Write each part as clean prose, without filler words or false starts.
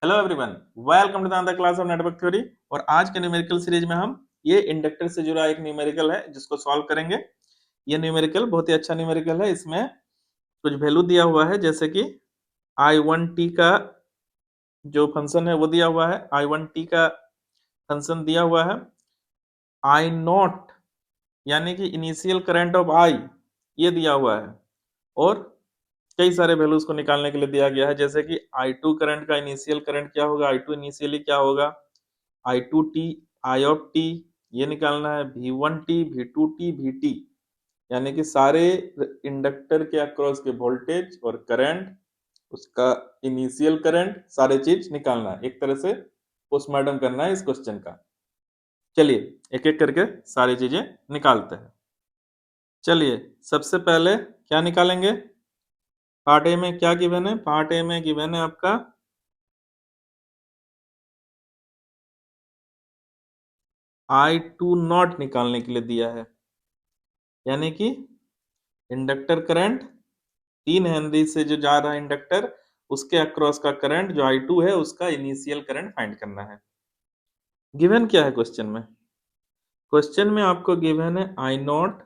Hello everyone, welcome to the class of network theory. और आज के न्यूमेरिकल सीरीज में हम ये इंडक्टर से जुड़ा एक न्यूमेरिकल है जिसको सॉल्व करेंगे। ये न्यूमेरिकल बहुत ही अच्छा न्यूमेरिकल है। इसमें कुछ वैल्यू दिया हुआ है, जैसे कि I1t का जो फंक्शन है वो दिया हुआ है, I1t का फंक्शन दिया हुआ है, I0 यानी कि इनिशियल करंट ऑफ I ये दिया हुआ है, और कई सारे वैल्यूज को निकालने के लिए दिया गया है, जैसे कि I2 करंट का इनिशियल करंट क्या होगा, I2 इनिशियली क्या होगा, I2t, I ऑफ t ये निकालना है, V1t, V2t, Vt यानी कि सारे इंडक्टर के अक्रॉस के वोल्टेज और करंट, उसका इनिशियल करंट, सारे चीज निकालना है। एक तरह से पोस्टमार्टम करना है इस क्वेश्चन का। चलिए एक एक करके सारी चीजें निकालते हैं। चलिए सबसे पहले क्या निकालेंगे, पार्ट ए में क्या गिवन है, पार्ट ए में गिवन है आपका I2 नॉट निकालने के लिए दिया है, यानी कि इंडक्टर करंट 3 हेनरी से जो जा रहा है इंडक्टर, उसके अक्रॉस का करंट जो I2 है उसका इनिशियल करंट फाइंड करना है। गिवन क्या है क्वेश्चन में, क्वेश्चन में आपको गिवन है I0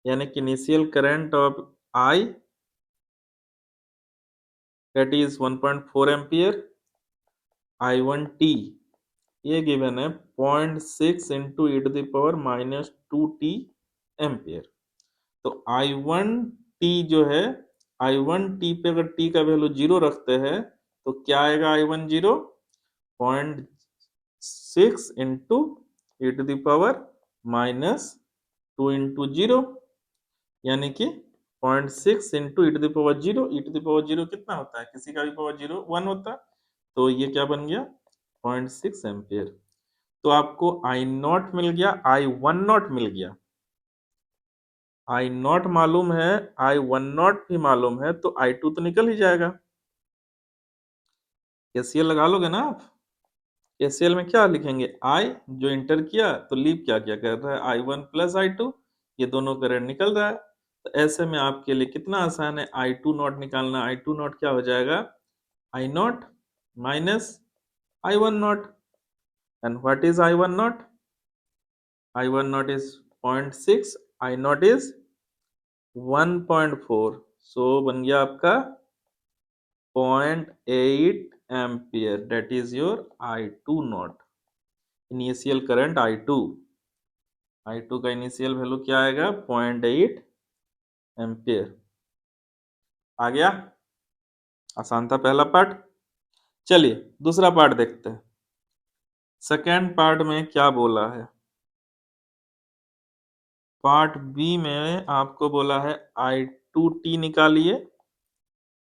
यानी कि initial current of I that is 1.4 ampere, I1t ये गिवन है 0.6 into e to the power -2t ampere. तो I1t जो है, I1t पे अगर t का वैल्यू 0 रखते हैं तो क्या आएगा, I1 0 0.6 into e to the power -2 into 0, यानी कि 0.6 into e to the power 0। E to the power 0 कितना होता है, किसी का भी पावर 0 1 होता है, तो ये क्या बन गया 0.6 एम्पियर। तो आपको I0 मिल गया, I1 मिल गया। I0 मालूम है, I1 भी मालूम है, तो I2 तो निकल ही जाएगा। KCL लगा लोगे ना आप। KCL में क्या लिखेंगे, I जो इंटर किया तो लीव क्या क्या कर रहा है, I1 प्लस I2, ये दोनों करंट निकल रहा है। तो ऐसे में आपके लिए कितना आसान है, I2 नॉट निकालना। I2 नॉट क्या हो जाएगा, I0 minus I1 not. And what is I1 not, I1 not is 0.6, I0 is 1.4, सो बन गया आपका 0.8 ampere, that is your I2 not, initial current I2। I2 का इनिशियल वैल्यू क्या आएगा, 0.8 एम्पियर। आ गया, आसान था पहला पार्ट। चलिए दूसरा पार्ट देखते हैं। सेकेंड पार्ट में क्या बोला है, पार्ट बी में आपको बोला है I2t निकालिए,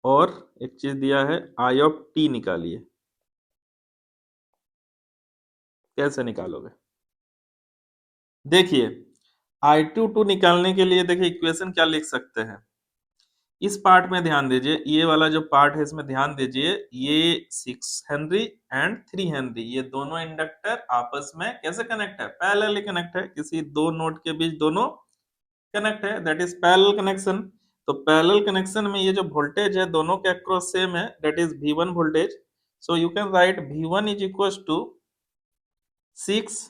और एक चीज दिया है I ऑफ t निकालिए। कैसे निकालोगे, देखिए I2 निकालने के लिए देखिए इक्वेशन क्या लिख सकते हैं, इस पार्ट में ध्यान दीजिए, ये वाला जो पार्ट है इसमें ध्यान दीजिए, ये 6 हेनरी एंड 3 हेनरी ये दोनों इंडक्टर आपस में कैसे कनेक्ट है, पैरेलली कनेक्ट है, किसी दो नोड के बीच दोनों कनेक्ट है, दैट इज पैरेलल कनेक्शन। तो पैरेलल कनेक्शन में ये जो वोल्टेज है दोनों के अक्रॉस सेम है, that is V1 voltage. So you can write V1 is equal to 6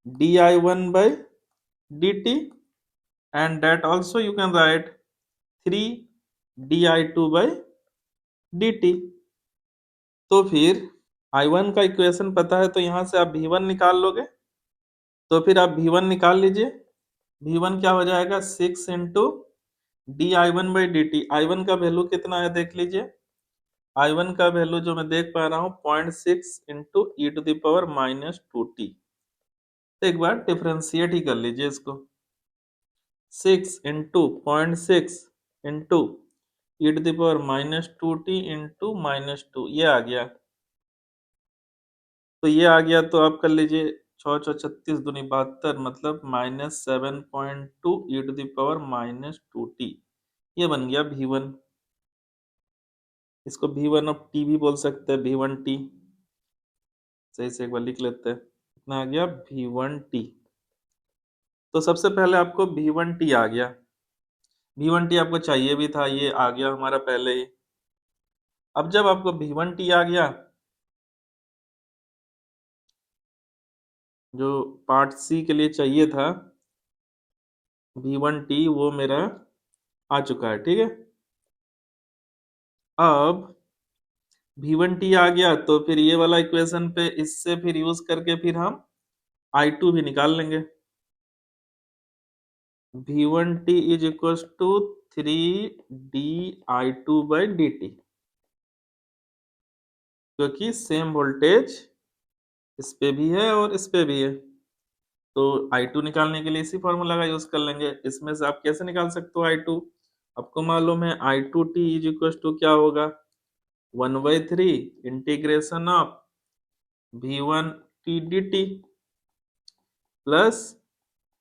di1 by dt, and that also you can write 3 di2 by dt। तो फिर I1 का इक्वेशन पता है, तो यहां से आप V1 निकाल लोगे, तो फिर आप V1 निकाल लीजिए। V1 क्या हो जाएगा, 6 into di1 by dt। I1 का वैल्यू कितना है देख लीजिए, I1 का वैल्यू जो मैं देख पा रहा हूं 0.6 into e to the power -2t। तो एक बार डिफरेंशिएट ही कर लीजिए इसको, 6 into 0.6 into e to the power -2t into -2, ये आ गया। तो ये आ गया, तो आप कर लीजिए 6 6 36 दूनी 72, मतलब -7.2 e to the power -2t, ये बन गया V1। इसको V1 ऑफ t भी बोल सकते हैं, V1t। सही से एक बार लिख लेते हैं, कितना आ गया V1t। तो सबसे पहले आपको V1t आ गया, V1t आपको चाहिए भी था, ये आ गया हमारा पहले ही। अब जब आपको V1t आ गया जो पार्ट सी के लिए चाहिए था V1T, वो मेरा आ चुका है। ठीक है, अब V1T आ गया तो फिर ये वाला इक्वेशन पे इससे फिर यूज करके फिर हम I2 भी निकाल लेंगे। V1T is equal to 3 di2/dt, क्योंकि सेम वोल्टेज इस पे भी है और इस पे भी है, तो I2 निकालने के लिए इसी फॉर्मूला का यूज कर लेंगे। इसमें से आप कैसे निकाल सकते हो I2? आपको मालूम है I2T इज इक्वल टू क्या होगा, 1/3 integration of V1T dt plus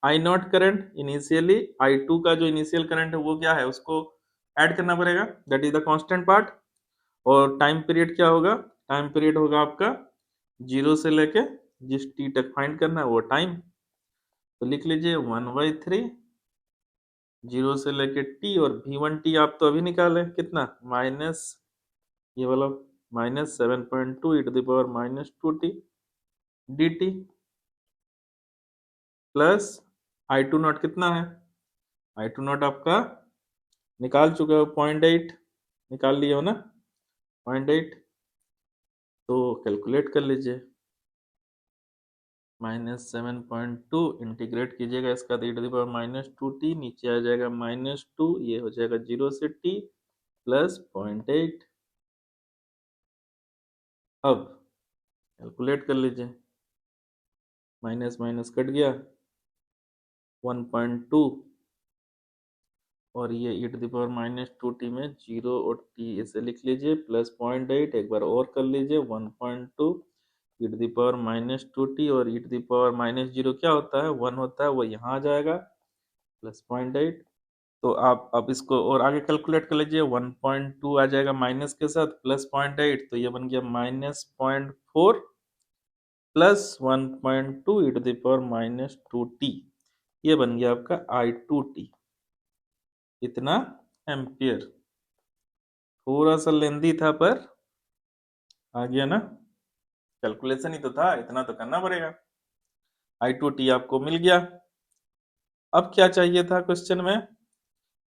I not current, initially I2 का जो इनिशियल करंट है वो क्या है, उसको ऐड करना पड़ेगा, that is the constant part. और टाइम पीरियड क्या होगा, टाइम पीरियड होगा आपका 0 से लेके जिस t तक फाइंड करना है वो टाइम। तो लिख लीजिए 1/3 0 से लेके t, और V1T आप तो अभी निकाले कितना, माइनस ये वाला -7.2 e⁻²t प्लस I2 नॉट कितना है, I2 नॉट आपका निकाल चुके हो 0.8, निकाल लिए हो ना 0.8, तो कैलकुलेट कर लीजिए। -7.2 इंटीग्रेट कीजिएगा इसका तो e⁻²t, नीचे आ जाएगा -2, ये हो जाएगा 0 से t प्लस 0.8। अब कैलकुलेट कर लीजिए, माइनस माइनस कट गया 1.2, और ये e⁻²t में 0 और t इसे लिख लीजिए प्लस 0.8, एक बार और कर लीजिए 1.2 e⁻²t, और e⁻0 क्या होता है, 1 होता है, वो यहाँ आ जाएगा प्लस 0.8। तो आप अब इसको और आगे कैलकुलेट कर लीजिए, 1.2 आ जाएगा माइनस के साथ प्लस 0.8, तो ये बन गया -0.4 प्लस 1.2 e⁻²t, ये बन गया आपका I2T, इतना एम्पियर। थोड़ा सा लेंदी था पर आ गया ना, कैलकुलेशन ही तो था, इतना तो करना पड़ेगा। I2T आपको मिल गया। अब क्या चाहिए था क्वेश्चन में,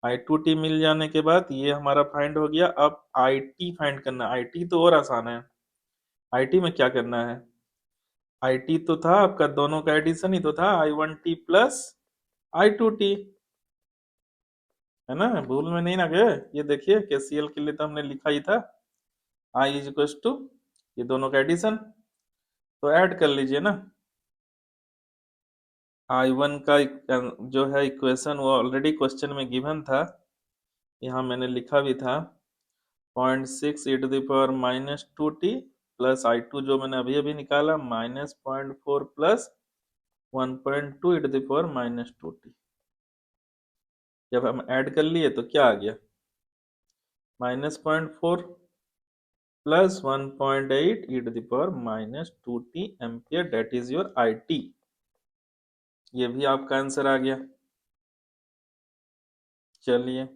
I2T मिल जाने के बाद ये हमारा फाइंड हो गया। अब IT फाइंड करना, IT तो और आसान है। IT में क्या करना है, IT तो था आपका दोनों का एडिशन ही तो था, I1T प्लस I2T, है ना, भूल में नहीं ना गए। ये देखिए KCL के लिए तो हमने लिखा ही था, I इज इक्वल टू ये दोनों का एडिशन, तो ऐड कर लीजिए ना। I1 का जो है इक्वेशन वो ऑलरेडी क्वेश्चन में गिवन था, यहाँ मैंने लिखा भी था 0.6 e⁻²t प्लस I2 जो मैंने अभी अभी निकाला -0.4 प्लस 1.2 e⁻²t। जब हम ऐड कर लिए तो क्या आ गया, -0.4 प्लस 1.8 e⁻²t ampere, that is your IT। ये भी आपका आंसर आ गया। चलिए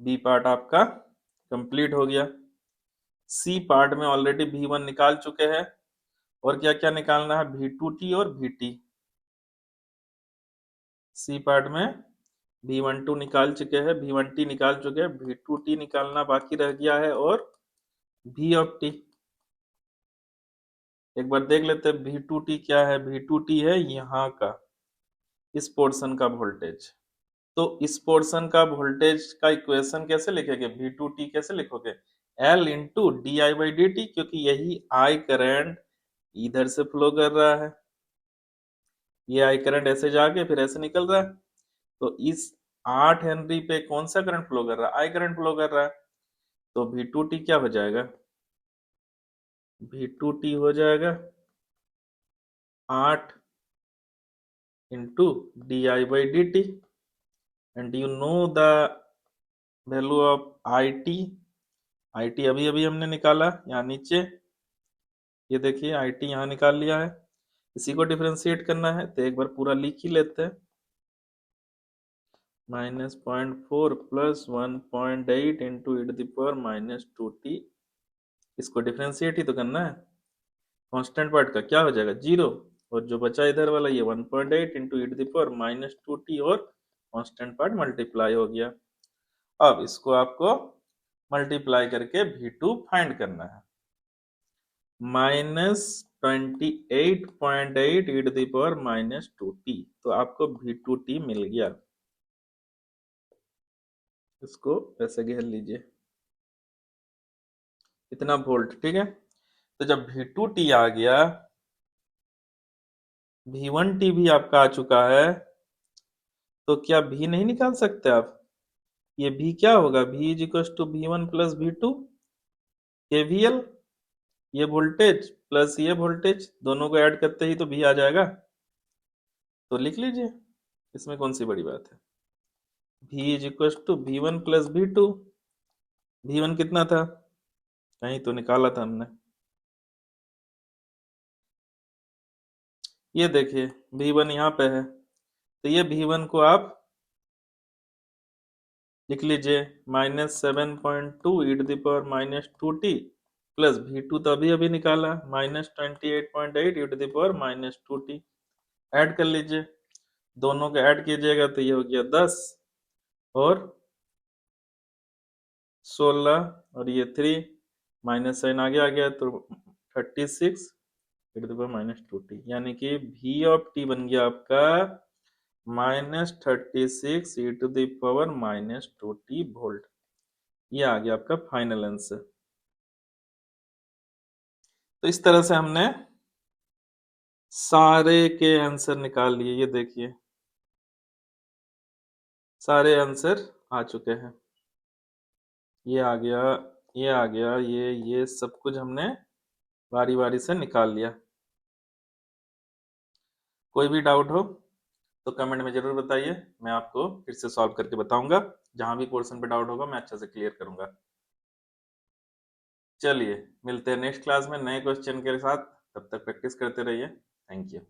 बी पार्ट आपका कंप्लीट हो गया। सी पार्ट में ऑलरेडी V1 निकाल चुके हैं, और क्या क्या निकालना है, V2T और VT। सी पार्ट में V12 निकाल चुके हैं, V1T निकाल चुके हैं, V2T निकालना बाकी रह गया है, और V ऑफ T। एक बार देख लेते हैं V2T क्या है। V2T है यहाँ का इस पोर्शन का वोल्टेज। तो इस पोर्शन का वोल्टेज का इक्वेशन कैसे लिखेंगे, V2T कैसे लिखोगे, L इंटू di/dt, क्योंकि यही I करंट इधर से फ्लो कर रहा है, ये I करंट ऐसे जाके फिर ऐसे निकल रहा है, तो इस 8 हेनरी पे कौन सा करंट फ्लो कर रहा है, I करंट फ्लो कर रहा है। तो V2T क्या हो जाएगा, V2T हो जाएगा 8 into di/dt, and you know the value of IT अभी अभी हमने निकाला यहाँ नीचे, ये देखिए IT यहाँ निकाल लिया है। इसी को डिफरेंशिएट करना है तो एक बार पूरा लिख ही लेते हैं, -0.4 प्लस 1.8 इंटू e⁻²t, इसको डिफरेंशिएट ही तो करना है। कांस्टेंट पार्ट का क्या हो जाएगा, 0, और जो बचा इधर वाला ये 1.8 into e to the power minus 2t और कांस्टेंट पार्ट मल्टीप्लाई हो गया। अब इसको आपको मल्टीप्लाई करके V2 फाइंड करना है। -28.8 e to the power minus 2t, तो आपको V2t मिल गया। इसको ऐसे घेर लीजिए, इतना वोल्ट, ठीक है। तो जब V2t आ गया, V1t भी आपका आ चुका है, तो क्या V नहीं निकाल सकते आप? ये V क्या होगा? V is equal to V1 plus V2 KVL, ये वोल्टेज प्लस ये वोल्टेज दोनों को ऐड करते ही तो V आ जाएगा। तो लिख लीजिए, इसमें कौन सी बड़ी बात है। V is equal to V1 plus V2। V1 कितना था? कहीं तो निकाला था हमने, ये देखिए V1 यहाँ पे है, तो ये V1 को आप लिख लीजिए -7.2 e to the power minus 2t plus V2 तो अभी अभी निकाला -28.8 e to the power minus 2t। Add कर लीजिए, दोनों को ऐड कीजिएगा तो ये हो गया 10 और 16 और ये 3, माइनस साइन आगे आ गया तो 36 e to the power minus 2t, यानी कि V ऑफ t बन गया आपका -36 e to the power minus 2t volt. ये आ गया आपका फाइनल आंसर। तो इस तरह से हमने सारे के आंसर निकाल लिए। ये देखिए सारे आंसर आ चुके हैं, ये आ गया, ये आ गया, ये सब कुछ हमने बारी बारी से निकाल लिया। कोई भी डाउट हो तो कमेंट में जरूर बताइए, मैं आपको फिर से सॉल्व करके बताऊंगा। जहां भी पोर्शन पे डाउट होगा मैं अच्छे से क्लियर करूंगा। चलिए मिलते हैं नेक्स्ट क्लास में नए क्वेश्चन के साथ, तब तक प्रैक्टिस करते रहिए। Thank you.